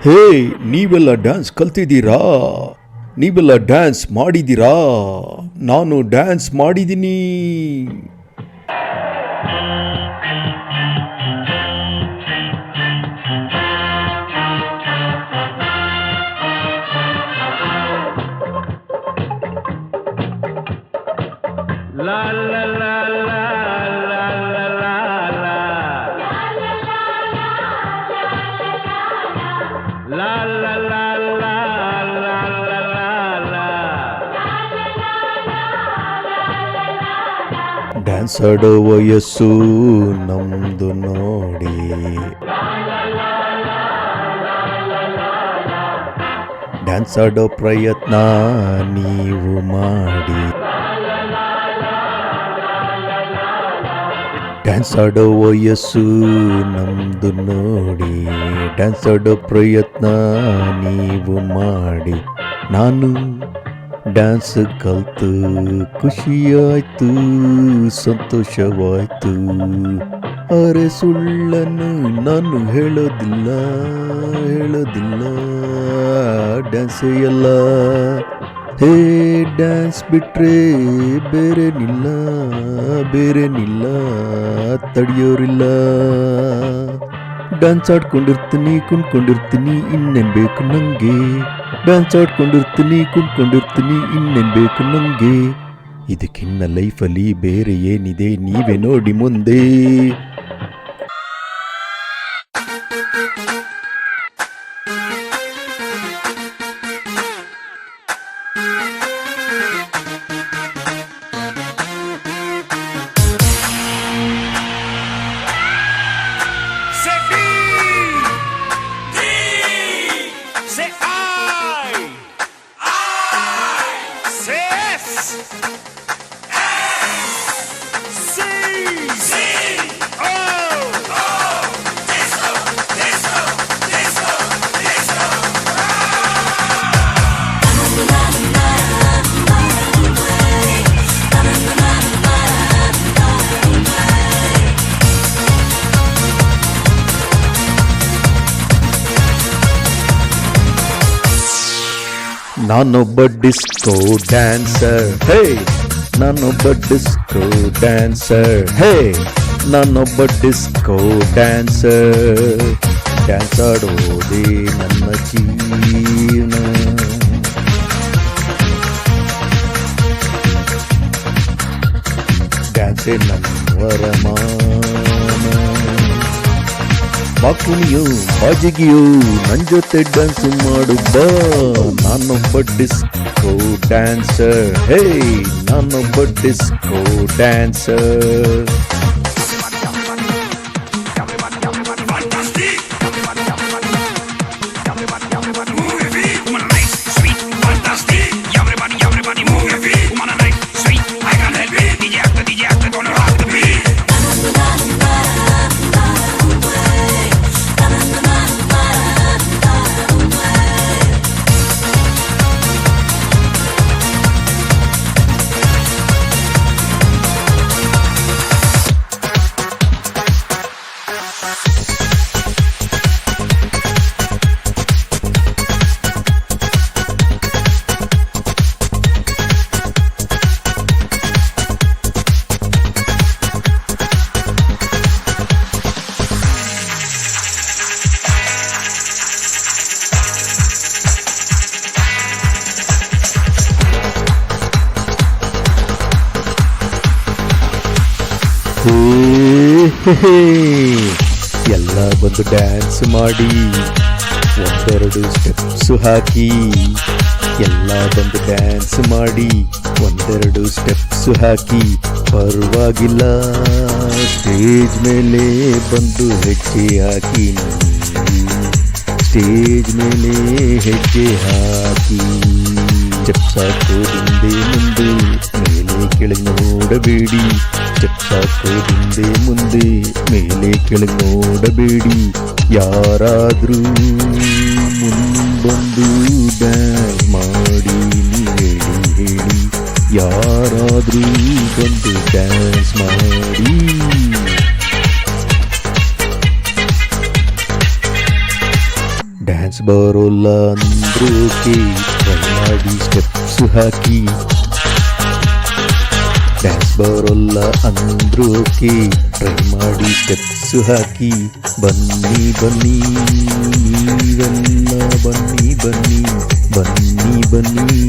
ಹೇ, ನೀವೆಲ್ಲ ಡ್ಯಾನ್ಸ್ ಕಲ್ತಿದ್ದೀರಾ? ನೀವೆಲ್ಲ ಡ್ಯಾನ್ಸ್ ಮಾಡಿದ್ದೀರಾ? ನಾನು ಡ್ಯಾನ್ಸ್ ಮಾಡಿದ್ದೀನಿ. La la la la la la la la la la la la la. Dance ಆಡೋ ವಯಸ್ಸು ನಮ್ದು ನೋಡಿ, ಡ್ಯಾನ್ಸ್ ಆಡೋ ಪ್ರಯತ್ನ ನೀವು ಮಾಡಿ. ಡ್ಯಾನ್ಸ್ ಆಡೋ ವಯಸ್ಸು ನಮ್ದು ನೋಡಿ, ಡ್ಯಾನ್ಸ್ ಆಡೋ ಪ್ರಯತ್ನ ನೀವು ಮಾಡಿ. ನಾನು ಡ್ಯಾನ್ಸ್ ಕಲ್ತು ಖುಷಿಯಾಯ್ತು, ಸಂತೋಷವಾಯ್ತು. ಅರೆ ಸುಳ್ಳನ್ನು ನಾನು ಹೇಳೋದಿಲ್ಲ, ಡ್ಯಾನ್ಸೇ ಎಲ್ಲ. ಹೇ, ಡ್ಯಾನ್ಸ್ ಬಿಟ್ರೆ ಬೇರೇನಿಲ್ಲ, ತಡೆಯೋರಿಲ್ಲ. ಡ್ಯಾನ್ಸ್ ಆಡ್ಕೊಂಡಿರ್ತೀನಿ, ಕುಣ್ಕೊಂಡಿರ್ತೀನಿ, ಇನ್ನೇನು ಬೇಕು ನಂಗೆ. ಡ್ಯಾನ್ಸ್ ಆಡ್ಕೊಂಡಿರ್ತೀನಿ, ಕುಣ್ಕೊಂಡಿರ್ತೀನಿ, ಇನ್ನೇನು ಬೇಕು ನಂಗೆ. ಇದಕ್ಕಿನ್ನ ಲೈಫಲ್ಲಿ ಬೇರೆ ಏನಿದೆ ನೀವೇ ನೋಡಿ ಮುಂದೆ. ನಾನೊಬ್ಬ ಡಿಸ್ಕೋ ಡ್ಯಾನ್ಸರ್, ಹೇ, ನಾನೊಬ್ಬ ಡಿಸ್ಕೋ ಡ್ಯಾನ್ಸರ್, ಹೇ, ನಾನೊಬ್ಬ ಡಿಸ್ಕೋ ಡ್ಯಾನ್ಸರ್. ಡ್ಯಾನ್ಸ್ ಆಡೋದೇ ನನ್ನ ಜೀವನ. ಡ್ಯಾನ್ಸೇ ನನ್ನ ವರಮಾನ. ಬಾಕುಣಿಯೋ ಬಾಜಿಗಿಯೋ ನನ್ನ ಜೊತೆ ಡ್ಯಾನ್ಸ್ ಮಾಡು ಬಾ. ನಾನೊಬ್ಬ ಡಿಸ್ಕೋ ಡ್ಯಾನ್ಸರ್, ಹೇ, ನಾನೊಬ್ಬ ಡಿಸ್ಕೋ ಡ್ಯಾನ್ಸರ್. ಎಲ್ಲ ಬಂದು ಡ್ಯಾನ್ಸ್ ಮಾಡಿ, ಒಂದೆರಡು ಸ್ಟೆಪ್ಸ್ ಹಾಕಿ. ಎಲ್ಲ ಬಂದು ಡ್ಯಾನ್ಸ್ ಮಾಡಿ, ಒಂದೆರಡು ಸ್ಟೆಪ್ಸ್ ಹಾಕಿ. ಪರವಾಗಿಲ್ಲ, ಸ್ಟೇಜ್ ಮೇಲೆ ಬಂದು ಹೆಜ್ಜೆ ಹಾಕಿ. ಸ್ಟೇಜ್ ಮೇಲೆ ಹೆಜ್ಜೆ ಹಾಕಿ. ಸ್ಟೆಪ್ಸ್ ಹಾಕೋದಿಂದೆ ಮುಂದೆ, ಮೇಲೆ ಕೆಳಗೆ ನೋಡಬೇಡಿ. ಸ್ಟೆಪ್ಸ್ ಹಾಕೋದಿಂದೆ ಮುಂದೆ, ಮೇಲೆ ಕೆಳಗೆ ನೋಡಬೇಡಿ. ಯಾರಾದ್ರೂ ಮುಂಬಂದು ಡ್ಯಾನ್ಸ್ ಮಾಡಿ ಹೇಳಿ. ಯಾರಾದ್ರೂ ಬಂದು ಡ್ಯಾನ್ಸ್ ಮಾಡಿ. ಡ್ಯಾನ್ಸ್ ಬರೋಲ್ಲ ಅಂದ್ರೂ ಓಕೆ ಟ್ರೈ ಮಾಡಿ ಸ್ಟೆಪ್ಸ್ ಹಾಕಿ ಡ್ಯಾನ್ಸ್ ಬರೋಲ್ಲ ಅಂದ್ರೂ ಓಕೆ ಟ್ರೈ ಮಾಡಿ ಸ್ಟೆಪ್ಸ್ ಹಾಕಿ ಬನ್ನಿ ಬನ್ನಿ ನೀವೆಲ್ಲ ಬನ್ನಿ ಬನ್ನಿ ಬನ್ನಿ ಬನ್ನಿ